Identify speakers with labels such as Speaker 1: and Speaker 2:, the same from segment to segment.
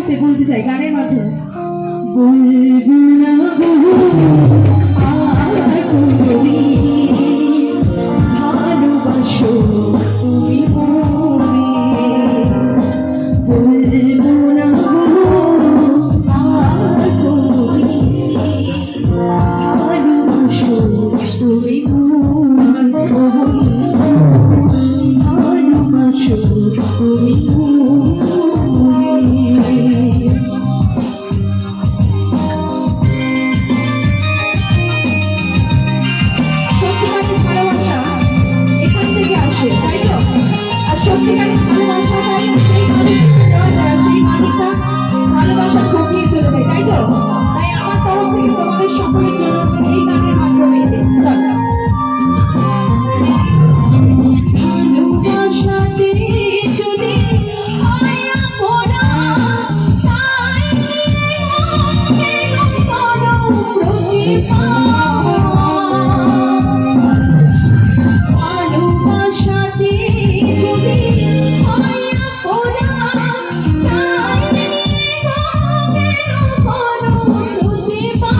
Speaker 1: মুহূর্তে বলতে চাই গানের মাধ্যমে। বলবো না গো আর কোনদিন ভালোবাসো তুমি মনে, বলবো না গো আর কোনদিন ভালোবাসো তুমি মনে, ভালোবাসো তুমি সত্যিকারের ভালোবাসাটাই সেই মানুষটা ভালোবাসা ঠকিয়ে চলে যায়, তাই তো? তাই আমার তরফ থেকে তোমাদের সকলের জন্য এই গানের মাধ্যমে ভালোবাসাতে যদি হয় পড়া তাই করো প্রতিভা, ভালোবাসাতে যদি হয় পড়া তাই করো প্রতিভা,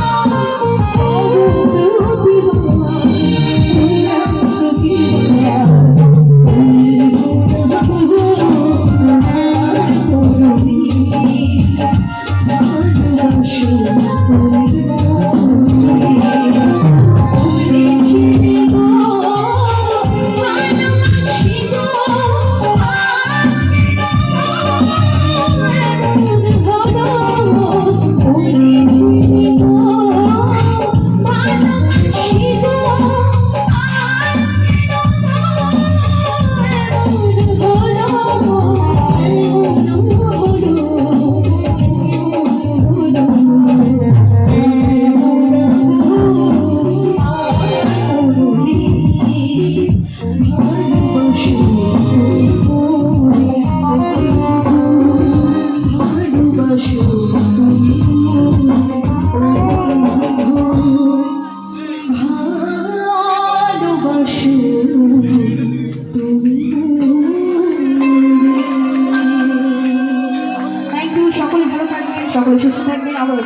Speaker 1: সকলে ভালো থাকবেন, সকলে সুস্থ থাকবেন। আবার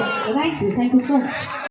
Speaker 1: থ্যাংক ইউ সো মাচ।